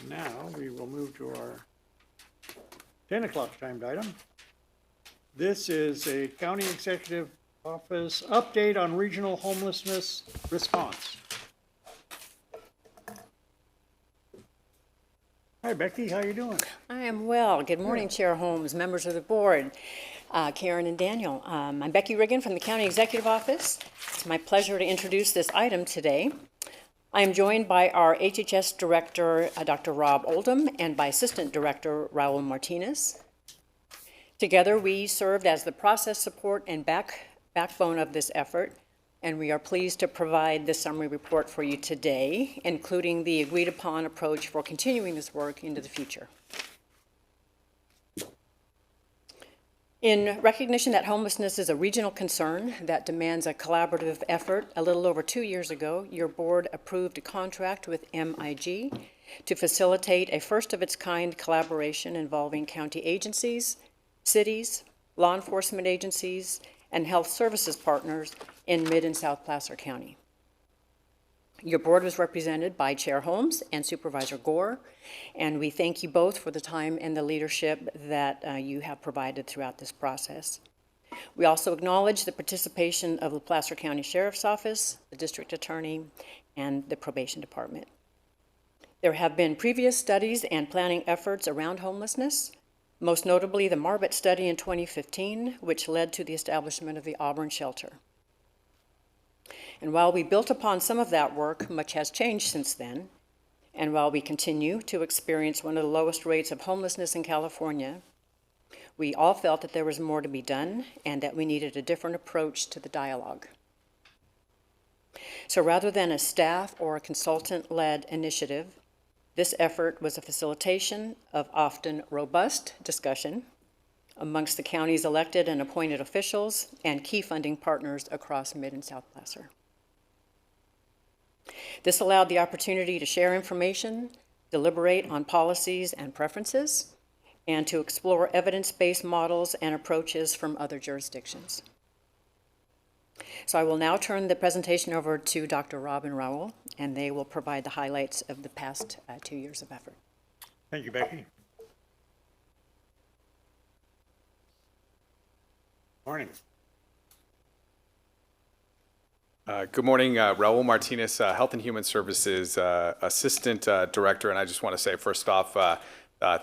Now we will move to our 10 o'clock timed item. This is a county executive office update on regional homelessness response. Hi, Becky, how you doing? I am well. Good morning, Chair Holmes, members of the board, Karen and Daniel. I'm Becky Riggin from the County Executive Office. It's my pleasure to introduce this item today. I am joined by our HHS Director, Dr. Rob Oldham, and by Assistant Director, Raul Martinez. Together, we served as the process support and backbone of this effort, and we are pleased to provide this summary report for you today, including the agreed-upon approach for continuing this work into the future. In recognition that homelessness is a regional concern that demands a collaborative effort, a little over 2 years ago, your board approved a contract with MIG to facilitate a first-of-its-kind collaboration involving county agencies, cities, law enforcement agencies, and health services partners in Mid and South Placer County. Your board was represented by Chair Holmes and Supervisor Gore, and we thank you both for the time and the leadership that you have provided throughout this process. We also acknowledge the participation of the Placer County Sheriff's Office, the District Attorney, and the Probation Department. There have been previous studies and planning efforts around homelessness, most notably the Marbet study in 2015, which led to the establishment of the Auburn Shelter. And while we built upon some of that work, much has changed since then. And while we continue to experience one of the lowest rates of homelessness in California, we all felt that there was more to be done and that we needed a different approach to the dialogue. So rather than a staff or a consultant-led initiative, this effort was a facilitation of often robust discussion amongst the county's elected and appointed officials and key funding partners across Mid and South Placer. This allowed the opportunity to share information, deliberate on policies and preferences, and to explore evidence-based models and approaches from other jurisdictions. So I will now turn the presentation over to Dr. Rob and Raul, and they will provide the highlights of the past 2 years of effort. Thank you, Becky. Morning. Good morning, Raul Martinez, Health and Human Services Assistant Director, and I just want to say first off,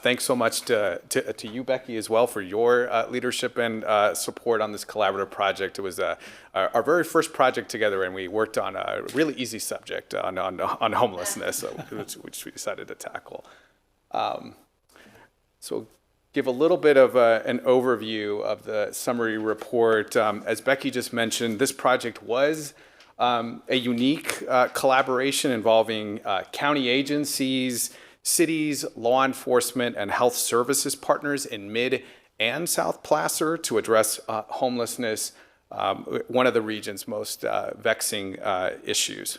thanks so much to you, Becky, as well for your leadership and support on this collaborative project. It was our very first project together, and we worked on a really easy subject on homelessness, which we decided to tackle. So give a little bit of an overview of the summary report. As Becky just mentioned, this project was a unique collaboration involving county agencies, cities, law enforcement, and health services partners in Mid and South Placer to address homelessness, one of the region's most vexing issues.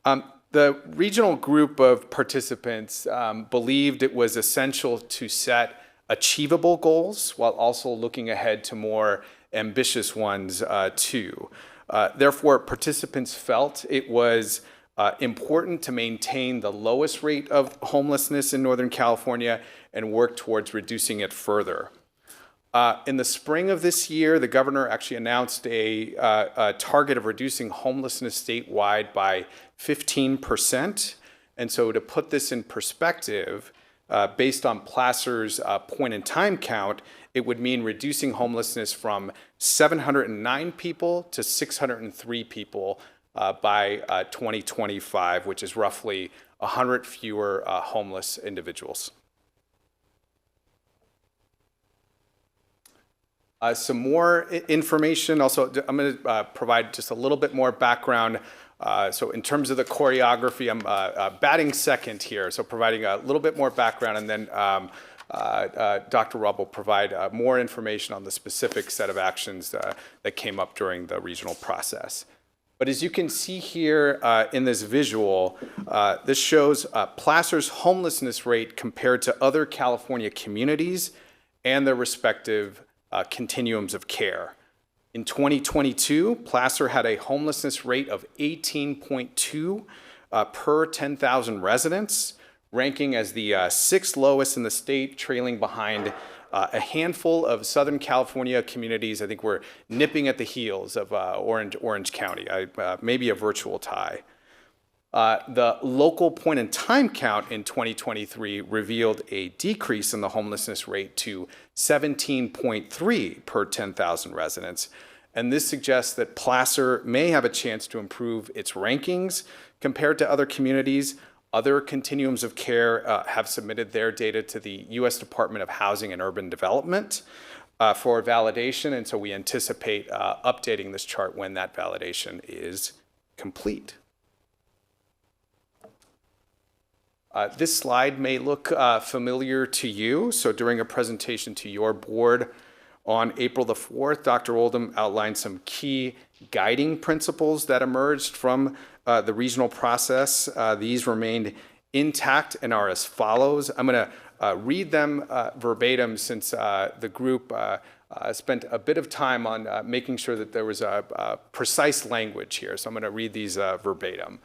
The regional group of participants believed it was essential to set achievable goals while also looking ahead to more ambitious ones too. Therefore, participants felt it was important to maintain the lowest rate of homelessness in Northern California and work towards reducing it further. In the spring of this year, the governor actually announced a target of reducing homelessness statewide by 15%. And so to put this in perspective, based on Placer's point-in-time count, it would mean reducing homelessness from 709 people to 603 people by 2025, which is roughly 100 fewer homeless individuals. Some more information. Also, I'm going to provide just a little bit more background. So in terms of the choreography, I'm batting second here, so providing a little bit more background, and then Dr. Rob will provide more information on the specific set of actions that came up during the regional process. But as you can see here in this visual, this shows Placer's homelessness rate compared to other California communities and their respective continuums of care. In 2022, Placer had a homelessness rate of 18.2 per 10,000 residents, ranking as the sixth lowest in the state, trailing behind a handful of Southern California communities. I think we're nipping at the heels of Orange County, maybe a virtual tie. The local point in time count in 2023 revealed a decrease in the homelessness rate to 17.3 per 10,000 residents. And this suggests that Placer may have a chance to improve its rankings compared to other communities. Other continuums of care have submitted their data to the U.S. Department of Housing and Urban Development for validation. And so we anticipate updating this chart when that validation is complete. This slide may look familiar to you. So during a presentation to your board on April the 4th, Dr. Oldham outlined some key guiding principles that emerged from the regional process. These remained intact and are as follows. I'm going to read them verbatim since the group spent a bit of time on making sure that there was a precise language here. So I'm going to read these verbatim.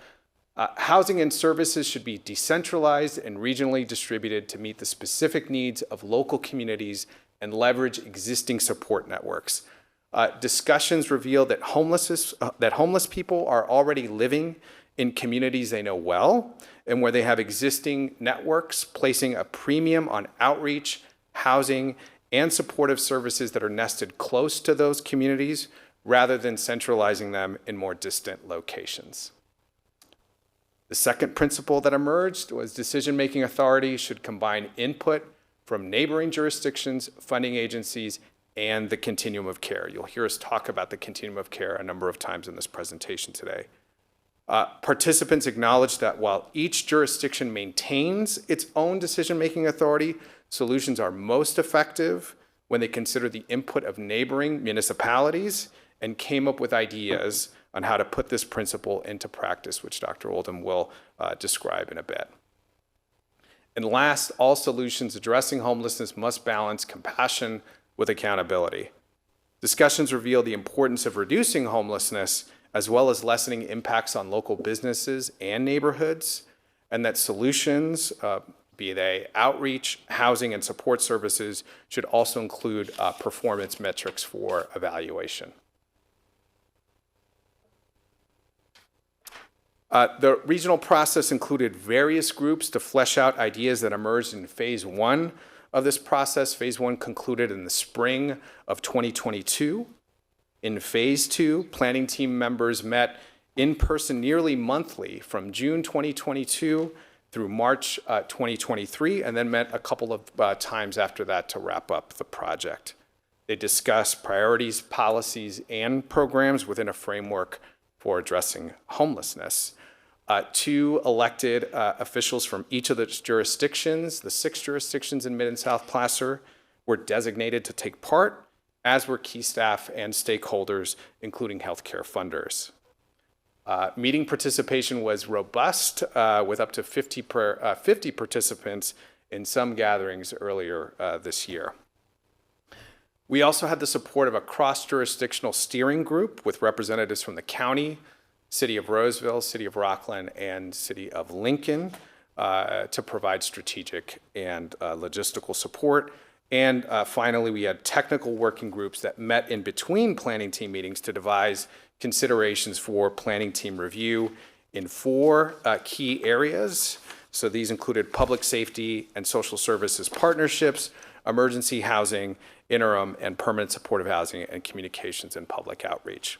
Housing and services should be decentralized and regionally distributed to meet the specific needs of local communities and leverage existing support networks. Discussions reveal that homeless people are already living in communities they know well and where they have existing networks, placing a premium on outreach, housing, and supportive services that are nested close to those communities rather than centralizing them in more distant locations. The second principle that emerged was decision-making authority should combine input from neighboring jurisdictions, funding agencies, and the continuum of care. You'll hear us talk about the continuum of care a number of times in this presentation today. Participants acknowledge that while each jurisdiction maintains its own decision-making authority, solutions are most effective when they consider the input of neighboring municipalities and came up with ideas on how to put this principle into practice, which Dr. Oldham will describe in a bit. And last, all solutions addressing homelessness must balance compassion with accountability. Discussions reveal the importance of reducing homelessness as well as lessening impacts on local businesses and neighborhoods, and that solutions, be they outreach, housing, and support services, should also include performance metrics for evaluation. The regional process included various groups to flesh out ideas that emerged in phase one of this process. Phase one concluded in the spring of 2022. In phase two, planning team members met in person nearly monthly from June 2022 through March 2023, and then met a couple of times after that to wrap up the project. They discussed priorities, policies, and programs within a framework for addressing homelessness. Two elected officials from each of the jurisdictions, the 6 jurisdictions in Mid and South Placer, were designated to take part, as were key staff and stakeholders, including healthcare funders. Meeting participation was robust, with up to 50 participants in some gatherings earlier this year. We also had the support of a cross-jurisdictional steering group with representatives from the county, City of Roseville, City of Rockland, and City of Lincoln to provide strategic and logistical support. And finally, we had technical working groups that met in between planning team meetings to devise considerations for planning team review in 4 key areas. So these included public safety and social services partnerships, emergency housing, interim and permanent supportive housing, and communications and public outreach.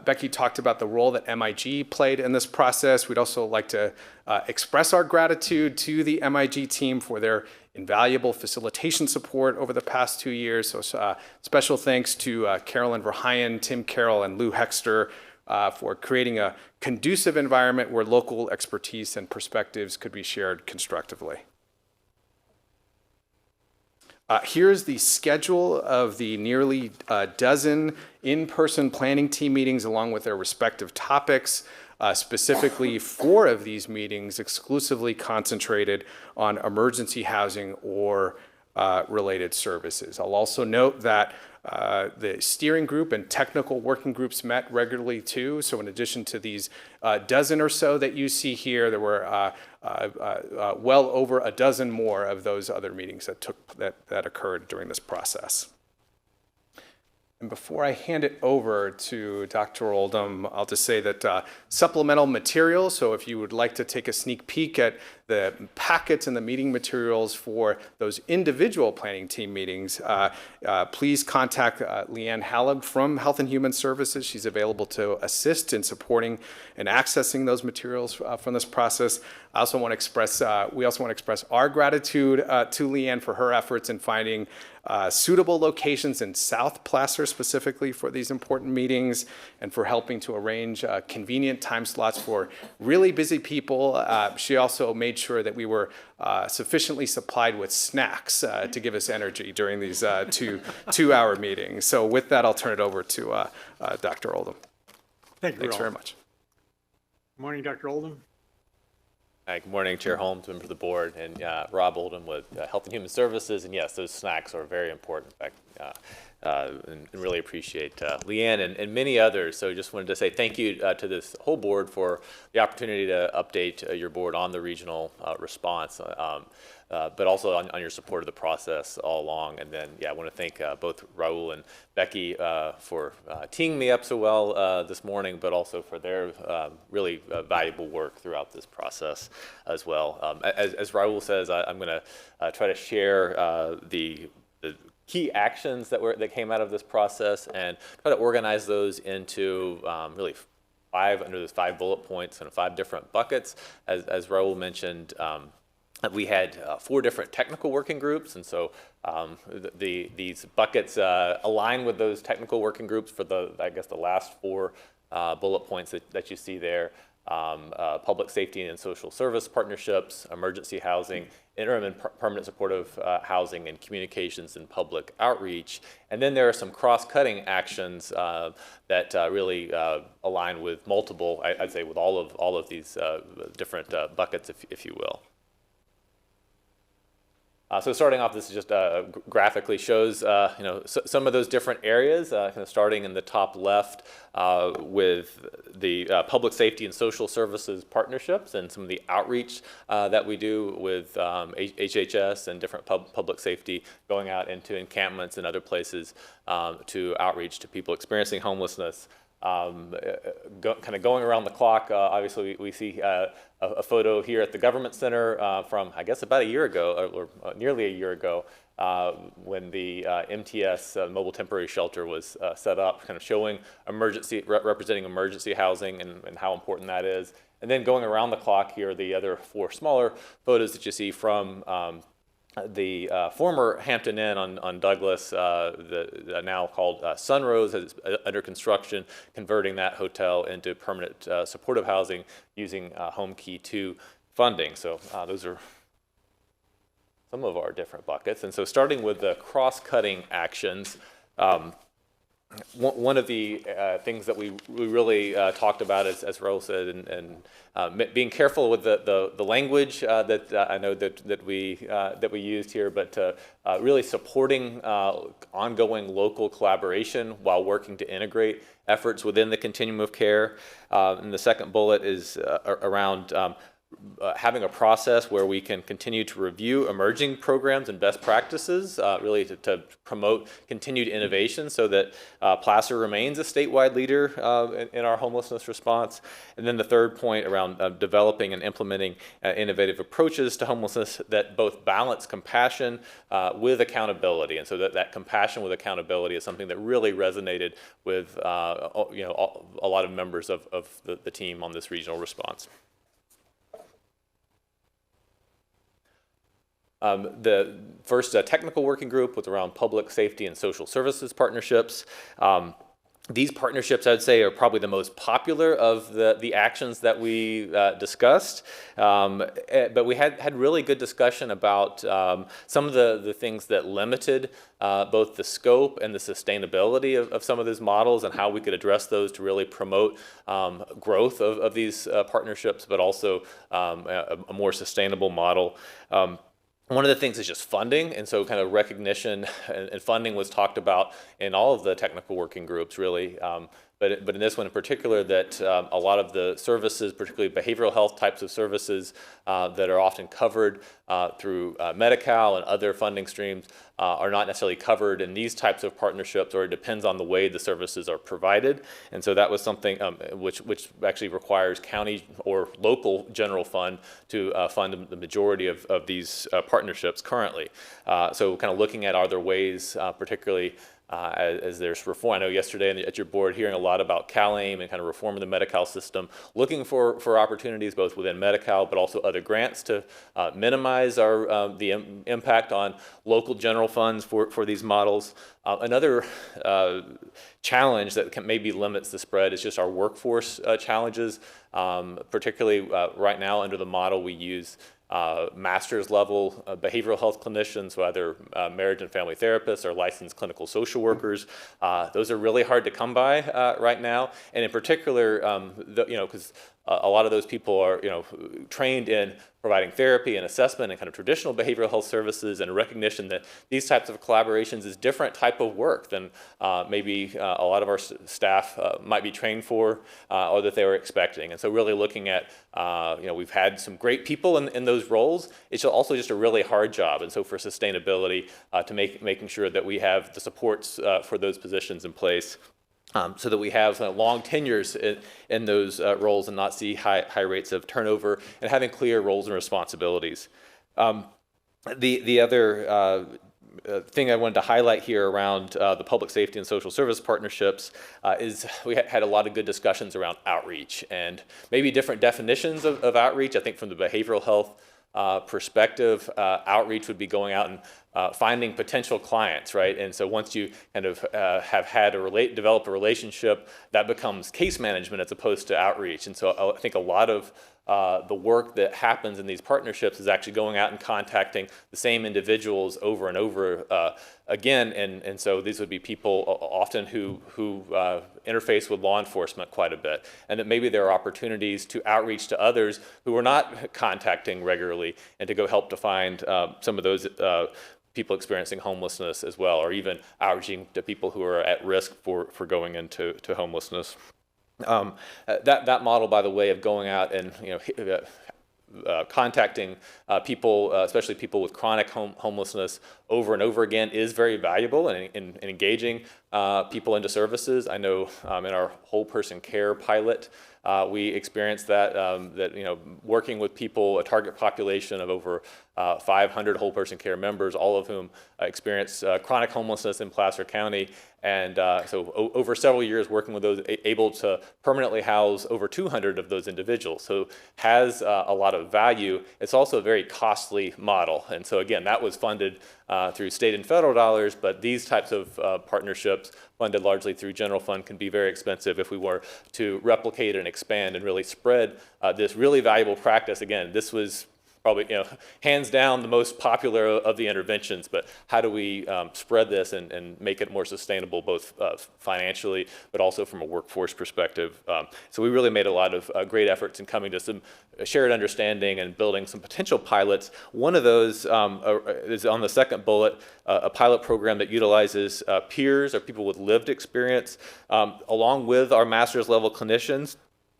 Becky talked about the role that MIG played in this process. We'd also like to express our gratitude to the MIG team for their invaluable facilitation support over the past 2 years. So special thanks to Carolyn Verheyen, Tim Carroll, and Lou Hexter for creating a conducive environment where local expertise and perspectives could be shared constructively. Here's the schedule of the nearly dozen in-person planning team meetings along with their respective topics. Specifically, 4 of these meetings exclusively concentrated on emergency housing or related services. I'll also note that the steering group and technical working groups met regularly too. So in addition to these dozen or so that you see here, there were well over a dozen more of those other meetings that occurred during this process. And before I hand it over to Dr. Oldham, I'll just say that supplemental materials, so if you would like to take a sneak peek at the packets and the meeting materials for those individual planning team meetings, please contact Leanne Halib from Health and Human Services. She's available to assist in supporting and accessing those materials from this process. I also want to express, we also want to express our gratitude to Leanne for her efforts in finding suitable locations in South Placer specifically for these important meetings, and for helping to arrange convenient time slots for really busy people. She also made sure that we were sufficiently supplied with snacks to give us energy during these two-hour meetings. So with that, I'll turn it over to Dr. Oldham. Thank you, Thanks Rob. very much. Good morning, Dr. Oldham. Hi, good morning, Chair Holmes, members of the board, and Rob Oldham with Health and Human Services. And yes, those snacks are very important. In fact, and really appreciate Leanne and many others. So just wanted to say thank you to this whole board for the opportunity to update your board on the regional response, but also on your support of the process all along. And then, yeah, I want to thank both Raul and Becky for teeing me up so well this morning, but also for their really valuable work throughout this process as well. As Raul says, I'm going to try to share the key actions that came out of this process and try to organize those into really under those 5 bullet points and 5 different buckets. As Raul mentioned, we had 4 different technical working groups, and so these buckets align with those technical working groups for the last 4 bullet points that you see there. Public safety and social service partnerships, emergency housing, interim and permanent supportive housing, and communications and public outreach. And then there are some cross-cutting actions that really align with multiple, I'd say with all of these different buckets, if you will. So starting off, this is just graphically shows some of those different areas, kind of starting in the top left with the public safety and social services partnerships and some of the outreach that we do with HHS and different public safety, going out into encampments and other places to outreach to people experiencing homelessness. Kind of going around the clock, obviously we see a photo here at the Government Center from, I guess, about a year ago, or nearly a year ago, when the MTS Mobile Temporary Shelter was set up, kind of showing representing emergency housing and how important that is. And then going around the clock here, the other 4 smaller photos that you see from the former Hampton Inn on Douglas, now called Sunrose, is under construction, converting that hotel into permanent supportive housing using Home Key 2 funding. So those are some of our different buckets. And so starting with the cross-cutting actions, one of the things that we really talked about, as Raul said, and being careful with the language that I know that we used here, but really supporting ongoing local collaboration while working to integrate efforts within the continuum of care. And the second bullet is around having a process where we can continue to review emerging programs and best practices, really to promote continued innovation so that Placer remains a statewide leader in our homelessness response. And then the third point around developing and implementing innovative approaches to homelessness that both balance compassion with accountability. And so that compassion with accountability is something that really resonated with a lot of members of the team on this regional response. The first technical working group was around public safety and social services partnerships. These partnerships, I'd say, are probably the most popular of the actions that we discussed. But we had really good discussion about some of the things that limited both the scope and the sustainability of some of these models, and how we could address those to really promote growth of these partnerships, but also a more sustainable model. One of the things is just funding, and so kind of recognition and funding was talked about in all of the technical working groups, really. But in this one in particular, that a lot of the services, particularly behavioral health types of services that are often covered through Medi-Cal and other funding streams are not necessarily covered in these types of partnerships, or it depends on the way the services are provided. And so that was something which actually requires county or local general fund to fund the majority of these partnerships currently. So kind of looking at, are there ways, particularly as there's reform. I know yesterday at your board hearing a lot about CalAIM and kind of reforming the Medi-Cal system, looking for opportunities both within Medi-Cal but also other grants to minimize the impact on local general funds for these models. Another challenge that maybe limits the spread is just our workforce challenges, particularly right now under the model we use master's level behavioral health clinicians, whether marriage and family therapists or licensed clinical social workers. Those are really hard to come by right now, and in particular, because a lot of those people are, trained in providing therapy and assessment and kind of traditional behavioral health services, and recognition that these types of collaborations is different type of work than maybe a lot of our staff might be trained for or that they were expecting. And so really looking at, we've had some great people in those roles. It's also just a really hard job. And so for sustainability, to making sure that we have the supports for those positions in place. So that we have long tenures in those roles and not see high rates of turnover, and having clear roles and responsibilities. The other thing I wanted to highlight here around the public safety and social service partnerships is we had a lot of good discussions around outreach and maybe different definitions of outreach. I think from the behavioral health perspective, outreach would be going out and finding potential clients, right? And so once you kind of have had developed a relationship, that becomes case management as opposed to outreach. And so I think a lot of the work that happens in these partnerships is actually going out and contacting the same individuals over and over again. And so these would be people often who interface with law enforcement quite a bit. And that maybe there are opportunities to outreach to others who are not contacting regularly, and to go help to find some of those people experiencing homelessness as well, or even outreaching to people who are at risk for going into homelessness. That model, by the way, of going out and contacting people, especially people with chronic homelessness, over and over again, is very valuable in engaging people into services. I know in our whole person care pilot, we experienced that working with people, a target population of over 500 whole person care members, all of whom experience chronic homelessness in Placer County. And so over several years working with those, able to permanently house over 200 of those individuals. So has a lot of value. It's also a very costly model. And so again, that was funded through state and federal dollars, but these types of partnerships funded largely through general fund can be very expensive if we were to replicate and expand and really spread this really valuable practice. Again, this was probably, hands down the most popular of the interventions, but how do we spread this and make it more sustainable, both financially, but also from a workforce perspective. So we really made a lot of great efforts in coming to some shared understanding and building some potential pilots. One of those is on the second bullet, a pilot program that utilizes peers or people with lived experience, along with our master's level clinicians,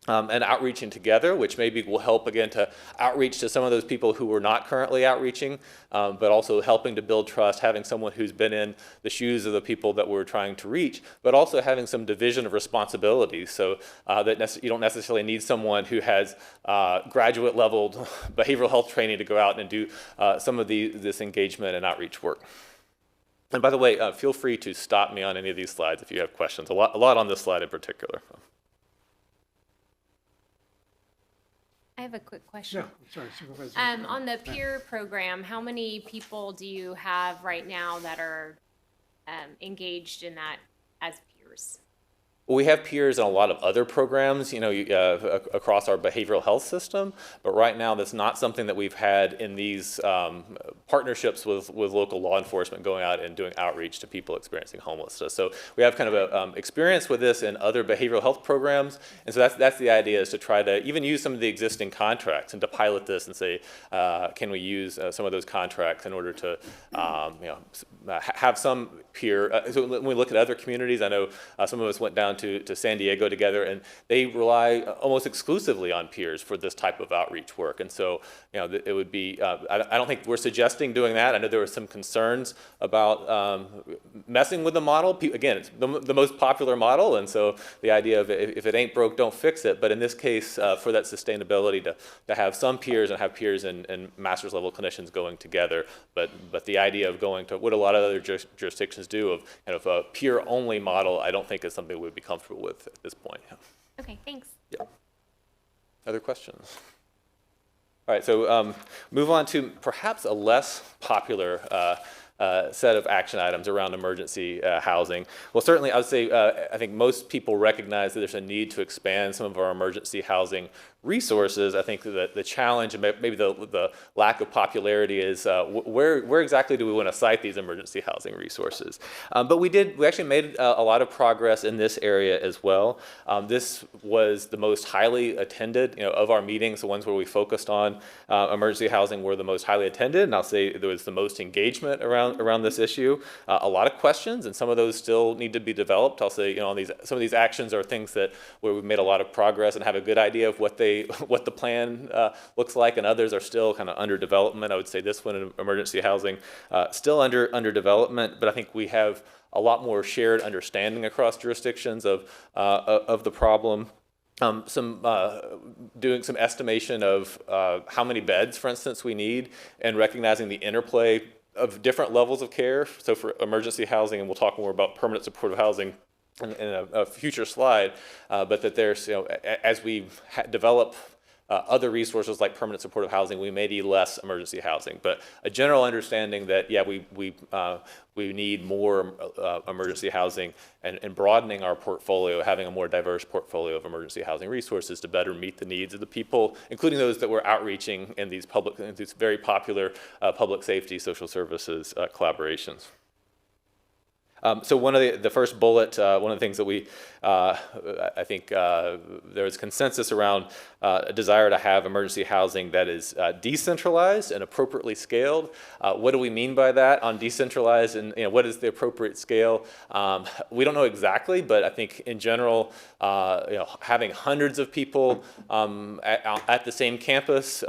and outreaching together, which maybe will help again to outreach to some of those people who are not currently outreaching, but also helping to build trust, having someone who's been in the shoes of the people that we're trying to reach, but also having some division of responsibilities, so that you don't necessarily need someone who has graduate level behavioral health training to go out and do some of this engagement and outreach work. And by the way, feel free to stop me on any of these slides if you have questions. A lot on this slide in particular. I have a quick question. Yeah, sorry, Supervisor. On the peer program, how many people do you have right now that are engaged in that as peers? We have peers in a lot of other programs, across our behavioral health system, but right now that's not something that we've had in these partnerships with local law enforcement going out and doing outreach to people experiencing homelessness. So we have kind of a experience with this in other behavioral health programs, and so that's the idea, is to try to even use some of the existing contracts and to pilot this and say, can we use some of those contracts in order to have some peer. So when we look at other communities, I know some of us went down to San Diego together, and they rely almost exclusively on peers for this type of outreach work. And so, it would be, I don't think we're suggesting doing that. I know there were some concerns about messing with the model. Again, it's the most popular model, and so the idea of if it ain't broke, don't fix it. But in this case, for that sustainability, to have some peers and have peers and master's level clinicians going together, but the idea of going to what a lot of other jurisdictions do, of kind of a peer-only model, I don't think is something we'd be comfortable with at this point. Okay, thanks. Yeah. Other questions? All right, so move on to perhaps a less popular set of action items around emergency housing. Well, certainly I would say I think most people recognize that there's a need to expand some of our emergency housing resources. I think that the challenge and maybe the lack of popularity is where exactly do we want to site these emergency housing resources? But we actually made a lot of progress in this area as well. This was the most highly attended, of our meetings. The ones where we focused on emergency housing were the most highly attended, and I'll say there was the most engagement around this issue. A lot of questions, and some of those still need to be developed. I'll say, some of these actions are things where we've made a lot of progress and have a good idea of what the plan looks like, and others are still kind of under development. I would say this one in emergency housing still under development, but I think we have a lot more shared understanding across jurisdictions of the problem. Doing some estimation of how many beds, for instance, we need, and recognizing the interplay of different levels of care. So for emergency housing, and we'll talk more about permanent supportive housing in a future slide, but that there's, as we develop other resources like permanent supportive housing, we may need less emergency housing. But a general understanding that, we need more emergency housing, and broadening our portfolio, having a more diverse portfolio of emergency housing resources to better meet the needs of the people, including those that we're outreaching in these very popular public safety, social services collaborations. So one of the first bullet, one of the things that I think there was consensus around a desire to have emergency housing that is decentralized and appropriately scaled. What do we mean by that on decentralized, and what is the appropriate scale? We don't know exactly, but I think in general, having hundreds of people at the same campus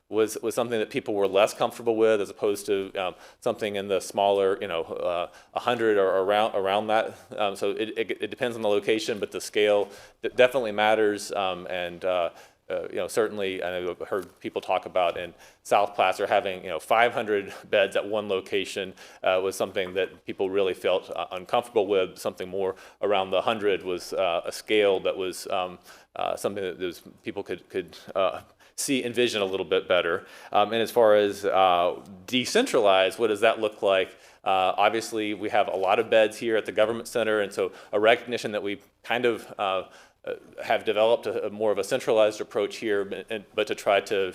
was something that people were less comfortable with, as opposed to something in the smaller, 100 or around that. So it depends on the location, but the scale definitely matters. Certainly, I've heard people talk about in South Placer having 500 beds at one location was something that people really felt uncomfortable with. Something more around the 100 was a scale that was something that people could envision a little bit better. And as far as decentralized, what does that look like? Obviously, we have a lot of beds here at the government center, and so a recognition that we kind of have developed more of a centralized approach here, but to try to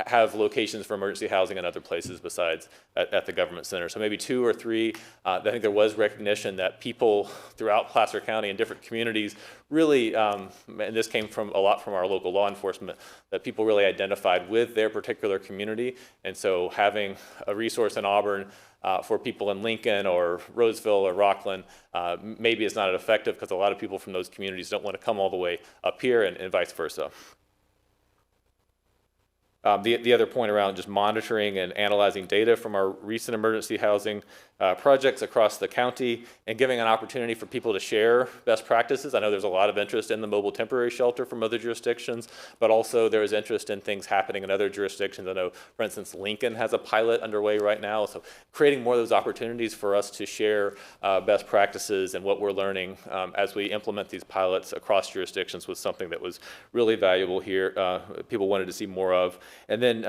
have locations for emergency housing in other places besides at the government center. So maybe 2 or 3. I think there was recognition that people throughout Placer County and different communities really, and this came a lot from our local law enforcement, that people really identified with their particular community. And so having a resource in Auburn for people in Lincoln or Roseville or Rockland maybe is not as effective, because a lot of people from those communities don't want to come all the way up here, and vice versa. The other point around just monitoring and analyzing data from our recent emergency housing projects across the county, and giving an opportunity for people to share best practices. I know there's a lot of interest in the mobile temporary shelter from other jurisdictions, but also there is interest in things happening in other jurisdictions. I know, for instance, Lincoln has a pilot underway right now, so creating more of those opportunities for us to share best practices and what we're learning as we implement these pilots across jurisdictions was something that was really valuable here. People wanted to see more of. And then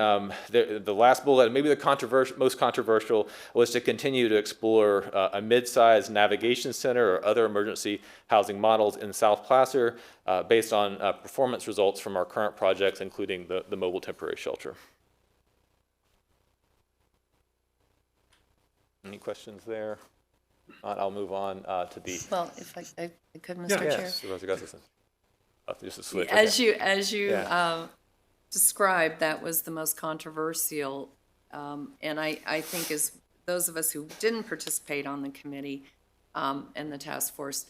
the last bullet, maybe the most controversial, was to continue to explore a mid-sized navigation center or other emergency housing models in South Placer based on performance results from our current projects, including the mobile temporary shelter. Any questions there? I'll move on to the. Well, if I could, Mr. Yeah. Chair. Yes, Supervisor Gustafson. Just a switch. As okay. you described, that was the most controversial, and I think as those of us who didn't participate on the committee and the task force,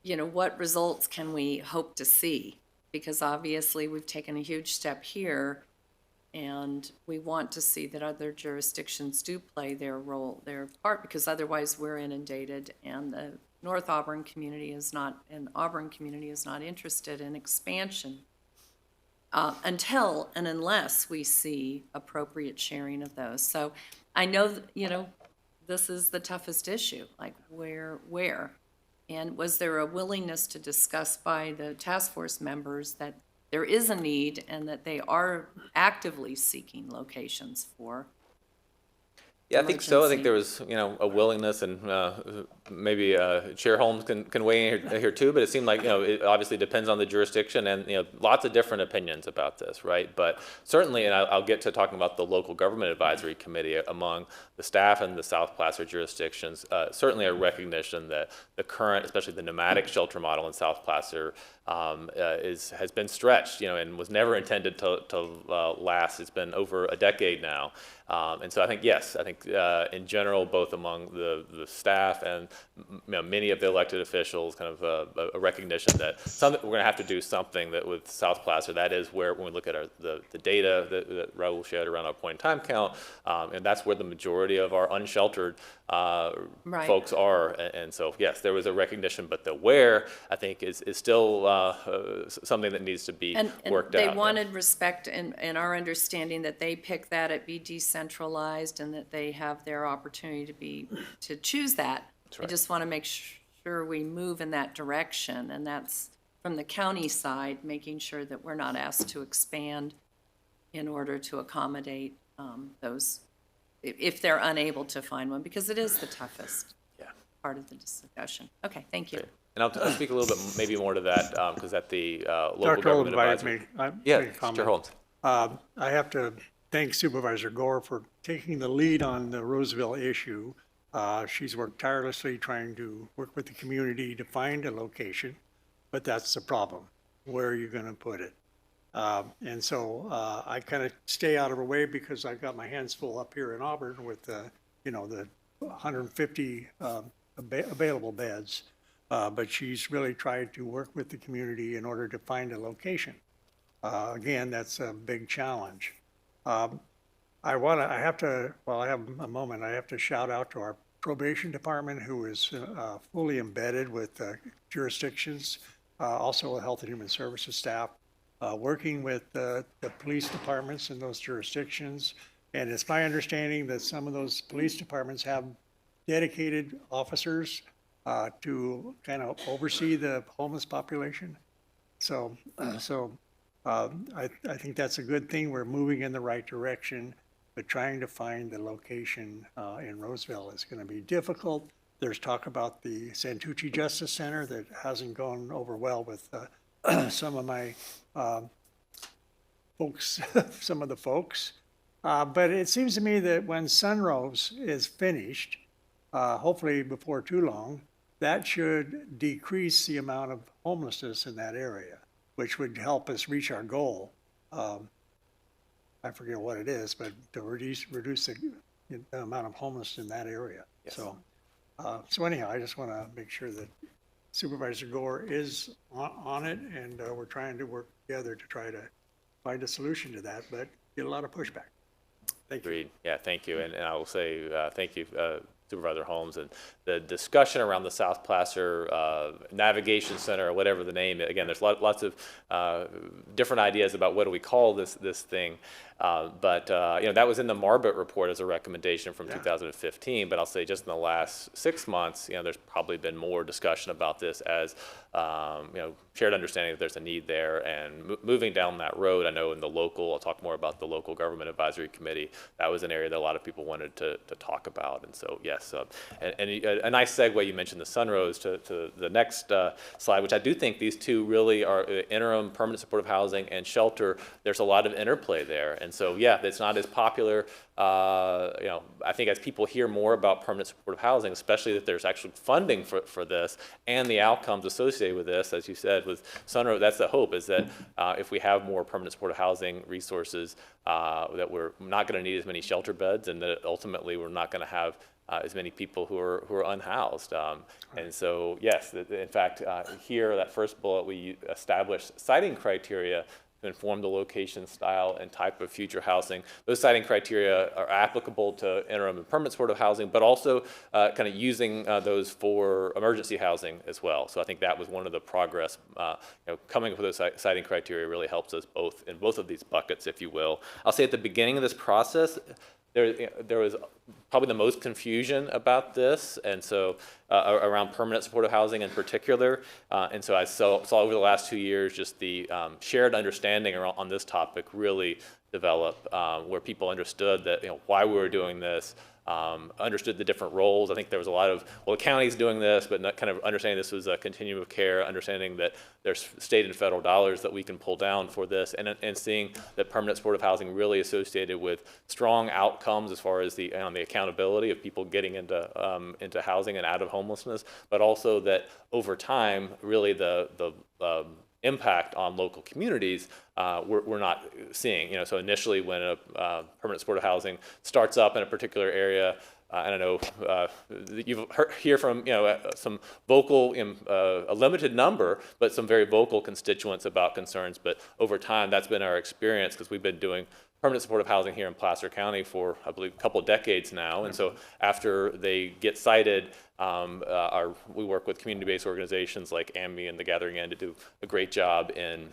what results can we hope to see? Because obviously we've taken a huge step here, and we want to see that other jurisdictions do play their role, their part, because otherwise we're inundated, and the North Auburn community is not, and Auburn community is not interested in expansion until and unless we see appropriate sharing of those. So I know, this is the toughest issue, like where? And was there a willingness to discuss by the task force members that there is a need and that they are actively seeking locations for? Yeah, I think so. I think there was, a willingness, and maybe Chair Holmes can weigh in here too. But it seemed like, it obviously depends on the jurisdiction, and lots of different opinions about this, right? But certainly, and I'll get to talking about the local government advisory committee among the staff and the South Placer jurisdictions. Certainly, a recognition that the current, especially the nomadic shelter model in South Placer, has been stretched, and was never intended to last. It's been over a decade now. And so I think, yes, in general, both among the staff and many of the elected officials, kind of a recognition that we're going to have to do something that with South Placer. That is where, when we look at the data that Raul shared around our point-in-time count, and that's where the majority of our unsheltered Right. folks are. And so, yes, there was a recognition, but the where, I think, is still something that needs to be worked they out. wanted respect and our understanding that they pick that, it be decentralized, and that they have their opportunity to choose that. That's right. I just want to make sure we move in that direction, and that's from the county side, making sure that we're not asked to expand in order to accommodate those, if they're unable to find one, because it is the toughest part of the discussion. Okay, thank you. Great. And I'll speak a little bit, maybe more to that, because at the local Dr. government Oldby, advisory. yeah, Chair Holmes. I have to thank Supervisor Gore for taking the lead on the Roseville issue. She's worked tirelessly trying to work with the community to find a location, but that's the problem. Where are you going to put it? And so I kind of stay out of her way because I've got my hands full up here in Auburn with the 150 available beds. But she's really tried to work with the community in order to find a location. Again, that's a big challenge. I have a moment, I have to shout out to our probation department, who is fully embedded with jurisdictions, also Health and Human Services staff, working with the police departments in those jurisdictions. And it's my understanding that some of those police departments have dedicated officers to kind of oversee the homeless population. So I think that's a good thing. We're moving in the right direction, but trying to find the location in Roseville is going to be difficult. There's talk about the Santucci Justice Center that hasn't gone over well with some of my folks, some of the folks. But it seems to me that when Sunrose is finished, hopefully before too long, that should decrease the amount of homelessness in that area, which would help us reach our goal. I forget what it is, but to reduce the amount of homeless in that area. Yes. So anyhow, I just want to make sure that Supervisor Gore is on it, and we're trying to work together to try to find a solution to that, but get a lot of pushback. Thank you. Agreed. Yeah, thank you. And I will say thank you, Supervisor Holmes, and the discussion around the South Placer Navigation Center, or whatever the name. Again, there's lots of different ideas about what do we call this thing. But that was in the Marbut report as a recommendation from 2015. But I'll say just in the last 6 months, there's probably been more discussion about this as shared understanding that there's a need there, and moving down that road. I know in the local, I'll talk more about the local government advisory committee. That was an area that a lot of people wanted to talk about, and so yes. And a nice segue. You mentioned the Sunrose to the next slide, which I do think these two really are interim permanent supportive housing and shelter. There's a lot of interplay there, and so yeah, it's not as popular. I think as people hear more about permanent supportive housing, especially that there's actually funding for this and the outcomes associated with this, as you said, with Sunrose, that's the hope, is that if we have more permanent supportive housing resources, that we're not going to need as many shelter beds, and that ultimately we're not going to have as many people who are unhoused. And so, yes, in fact, here, that first bullet, we established siting criteria to inform the location, style, and type of future housing. Those siting criteria are applicable to interim and permanent supportive housing, but also kind of using those for emergency housing as well. So I think that was one of the progress. Coming up with those siting criteria really helps us in both of these buckets, if you will. I'll say at the beginning of this process, there was probably the most confusion about this, and so around permanent supportive housing in particular. And so I saw over the last 2 years just the shared understanding on this topic really develop, where people understood that why we were doing this. Understood the different roles. I think there was a lot of, the county's doing this, but not kind of understanding this was a continuum of care, understanding that there's state and federal dollars that we can pull down for this, and seeing that permanent supportive housing really associated with strong outcomes as far as the accountability of people getting into housing and out of homelessness, but also that over time, really the impact on local communities we're not seeing. So initially when a permanent supportive housing starts up in a particular area, I don't know, you've hear from some vocal, a limited number, but some very vocal constituents about concerns. But over time, that's been our experience, because we've been doing permanent supportive housing here in Placer County for, I believe, a couple of decades now. And so after they get cited, we work with community-based organizations like AMBI and the Gathering End to do a great job in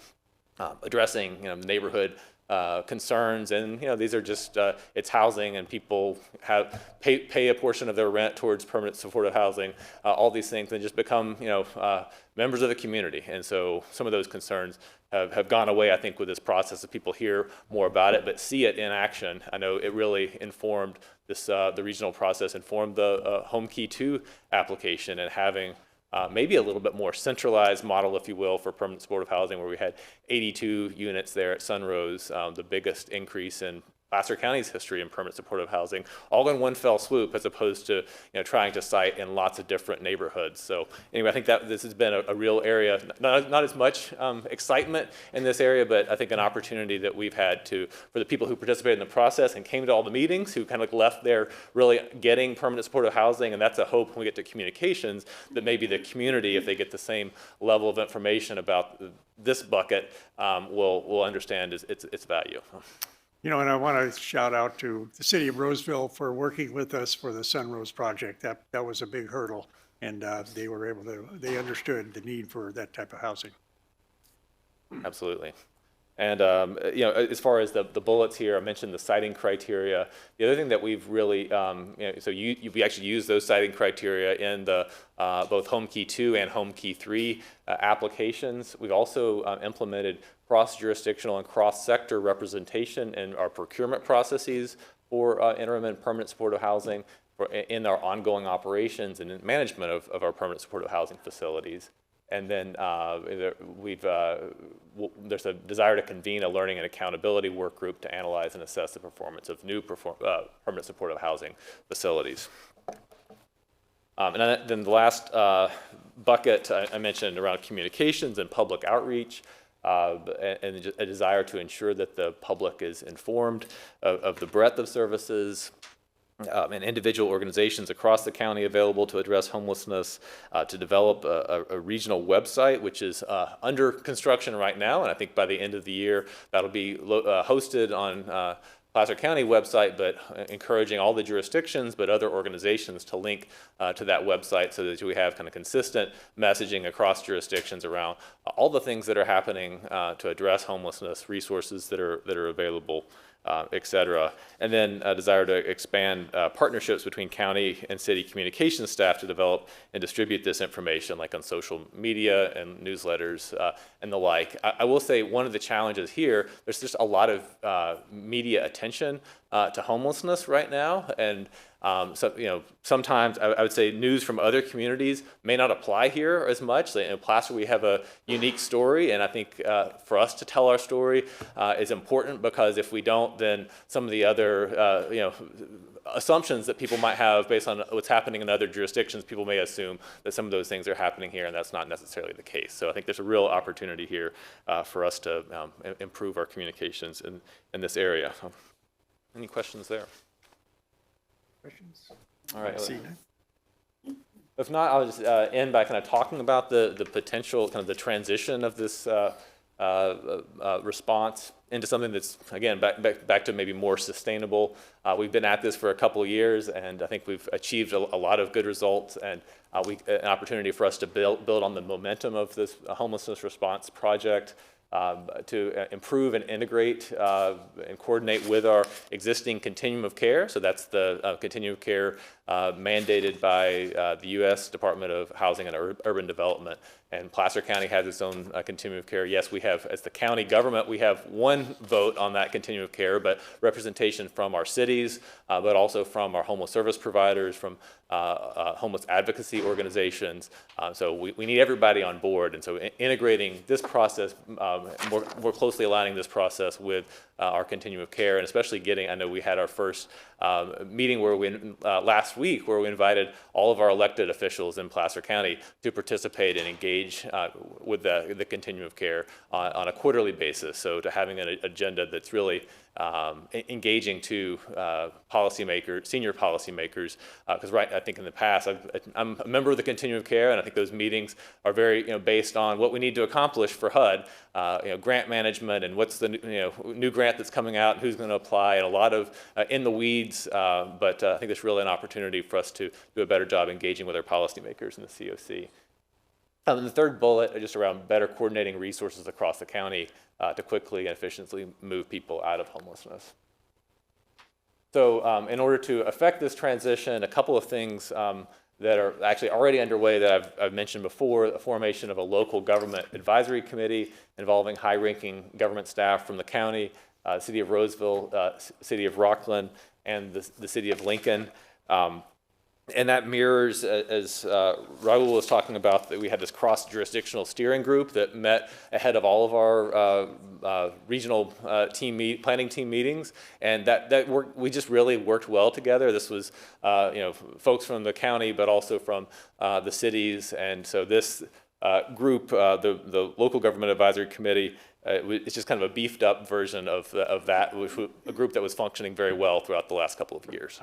addressing neighborhood concerns, and these are just it's housing, and people pay a portion of their rent towards permanent supportive housing, all these things, and just become members of the community. And so some of those concerns have gone away, I think, with this process, as people hear more about it but see it in action. I know it really informed this the regional process, informed the Home Key 2 application, and having maybe a little bit more centralized model, if you will, for permanent supportive housing, where we had 82 units there at Sunrose, the biggest increase in Placer County's history in permanent supportive housing, all in one fell swoop, as opposed to trying to site in lots of different neighborhoods. So anyway, I think that this has been a real area, not as much excitement in this area, but I think an opportunity that we've had for the people who participated in the process and came to all the meetings, who kind of left there really getting permanent supportive housing. And that's a hope when we get to communications, that maybe the community, if they get the same level of information about this bucket, will understand its value. And I want to shout out to the city of Roseville for working with us for the Sunrose project. That was a big hurdle, and they understood the need for that type of housing. Absolutely. And as far as the bullets here, I mentioned the citing criteria. The other thing that we've really, we actually use those citing criteria in the both Home Key 2 and Home Key 3 applications. We've also implemented cross-jurisdictional and cross-sector representation in our procurement processes for interim and permanent supportive housing in our ongoing operations and in management of our permanent supportive housing facilities. And then there's a desire to convene a learning and accountability work group to analyze and assess the performance of new permanent supportive housing facilities. And then the last bucket I mentioned around communications and public outreach, and a desire to ensure that the public is informed of the breadth of services and individual organizations across the county available to address homelessness, to develop a regional website, which is under construction right now, and I think by the end of the year that'll be hosted on Placer County website, but encouraging all the jurisdictions but other organizations to link to that website, so that we have kind of consistent messaging across jurisdictions around all the things that are happening to address homelessness, resources that are available et cetera. And then a desire to expand partnerships between county and city communications staff to develop and distribute this information, like on social media and newsletters and the like. I will say one of the challenges here, there's just a lot of media attention to homelessness right now, and so sometimes I would say news from other communities may not apply here as much. In Placer, we have a unique story, and I think for us to tell our story is important, because if we don't, then some of the other assumptions that people might have based on what's happening in other jurisdictions, people may assume that some of those things are happening here, and that's not necessarily the case. So I think there's a real opportunity here for us to improve our communications in this area. Any questions there? Questions? All right. See. If not, I'll just end by kind of talking about the potential, kind of the transition of this response into something that's, again, back to maybe more sustainable. We've been at this for a couple of years, and I think we've achieved a lot of good results, and an opportunity for us to build on the momentum of this homelessness response project. To improve and integrate and coordinate with our existing continuum of care. So that's the continuum of care mandated by the U.S. Department of Housing and Urban Development. And Placer County has its own continuum of care. Yes, we have, as the county government, we have one vote on that continuum of care, but representation from our cities, but also from our homeless service providers, from homeless advocacy organizations. So we need everybody on board. And so integrating this process, more closely aligning this process with our continuum of care, and especially I know we had our first meeting where last week, where we invited all of our elected officials in Placer County to participate and engage with the continuum of care on a quarterly basis. So to having an agenda that's really engaging to senior policymakers, because I think in the past, I'm a member of the continuum of care, and I think those meetings are very based on what we need to accomplish for HUD, grant management, and what's the new grant that's coming out, and who's going to apply, and a lot of in the weeds. But I think there's really an opportunity for us to do a better job engaging with our policymakers in the COC. And the third bullet, just around better coordinating resources across the county to quickly and efficiently move people out of homelessness. So in order to affect this transition, a couple of things that are actually already underway that I've mentioned before: the formation of a local government advisory committee involving high-ranking government staff from the county, City of Roseville, City of Rockland, and the City of Lincoln. And that mirrors, as Raul was talking about, that we had this cross-jurisdictional steering group that met ahead of all of our regional planning team meetings, and that worked. We just really worked well together. This was, folks from the county, but also from the cities, and so this group, the local government advisory committee, it's just kind of a beefed-up version of that, which was a group that was functioning very well throughout the last couple of years.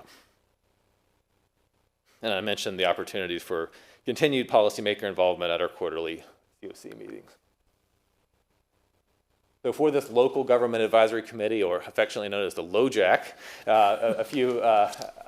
And I mentioned the opportunities for continued policymaker involvement at our quarterly COC meetings. So for this local government advisory committee, or affectionately known as the LOJAC, a few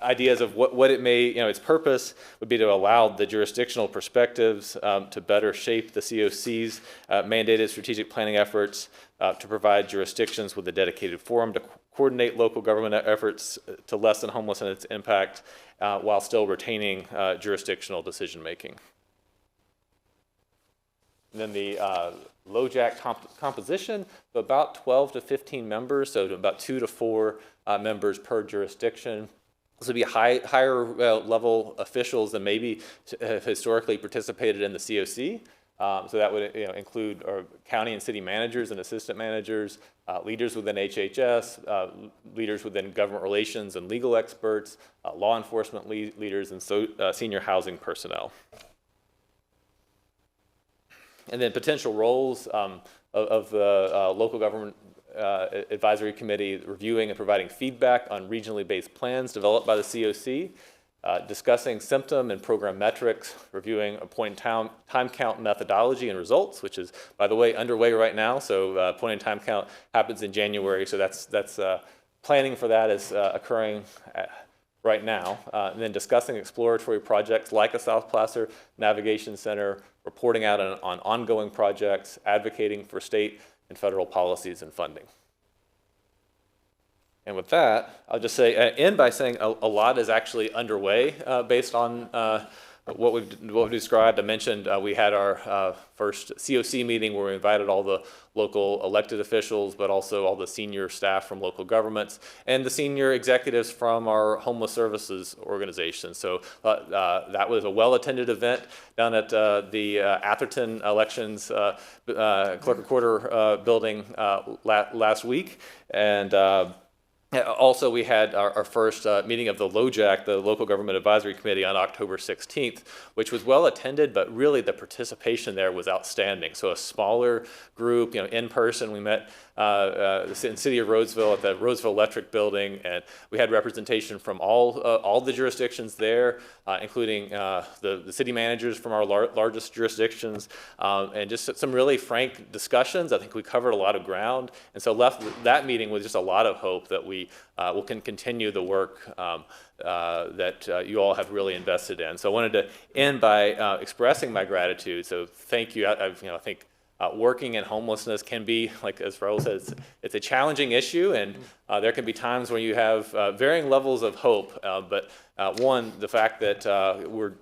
ideas of what it may, its purpose would be to allow the jurisdictional perspectives to better shape the COC's mandated strategic planning efforts, to provide jurisdictions with a dedicated forum to coordinate local government efforts to lessen homelessness and its impact, while still retaining jurisdictional decision-making. And then the LOJAC composition, about 12 to 15 members, so about 2 to 4 members per jurisdiction. This would be higher level officials than maybe have historically participated in the COC. So that would include our county and city managers and assistant managers, leaders within HHS, leaders within government relations and legal experts, law enforcement leaders, and senior housing personnel. And then potential roles of the local government advisory committee: reviewing and providing feedback on regionally based plans developed by the COC, discussing symptom and program metrics, reviewing a point-in-time count methodology and results, which is, by the way, underway right now. So point-in-time count happens in January, so that's planning for that is occurring right now. And then discussing exploratory projects like a South Placer Navigation Center, reporting out on ongoing projects, advocating for state and federal policies and funding. And with that, I'll just say, end by saying a lot is actually underway based on what we've described. I mentioned we had our first COC meeting where we invited all the local elected officials, but also all the senior staff from local governments and the senior executives from our homeless services organization. So that was a well-attended event down at the Atherton Elections Clerk Recorder building last week. And also, we had our first meeting of the LOJAC, the Local Government Advisory Committee, on October 16th, which was well attended, but really the participation there was outstanding. So a smaller group, in person. We met in the city of Roseville at the Roseville Electric Building, and we had representation from all the jurisdictions there, including the city managers from our largest jurisdictions, and just some really frank discussions. I think we covered a lot of ground, and so left that meeting with just a lot of hope that we can continue the work that you all have really invested in. So I wanted to end by expressing my gratitude. So thank you. I think working in homelessness can be, like as Raul says, it's a challenging issue, and there can be times when you have varying levels of hope. But one, the fact that we're,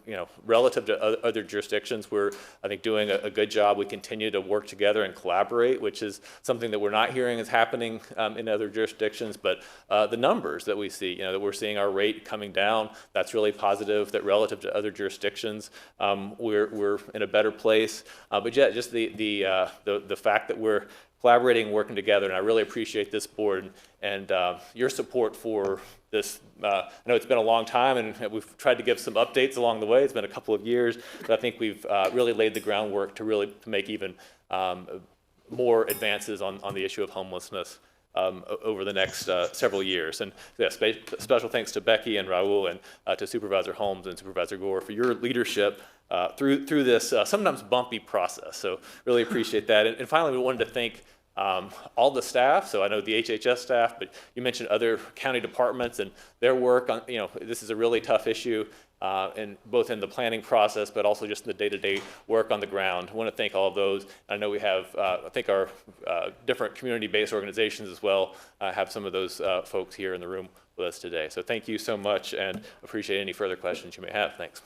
relative to other jurisdictions, we're, I think, doing a good job. We continue to work together and collaborate, which is something that we're not hearing is happening in other jurisdictions. But the numbers that we see, that we're seeing our rate coming down, that's really positive. That relative to other jurisdictions, we're in a better place. But yeah, just the fact that we're collaborating and working together, and I really appreciate this board and your support for this. I know it's been a long time, and we've tried to give some updates along the way. It's been a couple of years, but I think we've really laid the groundwork to make even more advances on the issue of homelessness over the next several years. And yeah, special thanks to Becky and Raul and to Supervisor Holmes and Supervisor Gore for your leadership through this sometimes bumpy process. So really appreciate that. And finally, we wanted to thank all the staff. So I know the HHS staff, but you mentioned other county departments and their work on, this is a really tough issue, and both in the planning process, but also just in the day-to-day work on the ground. I want to thank all of those. I know we have, I think our different community-based organizations as well have some of those folks here in the room with us today. So thank you so much, and appreciate any further questions you may have. Thanks.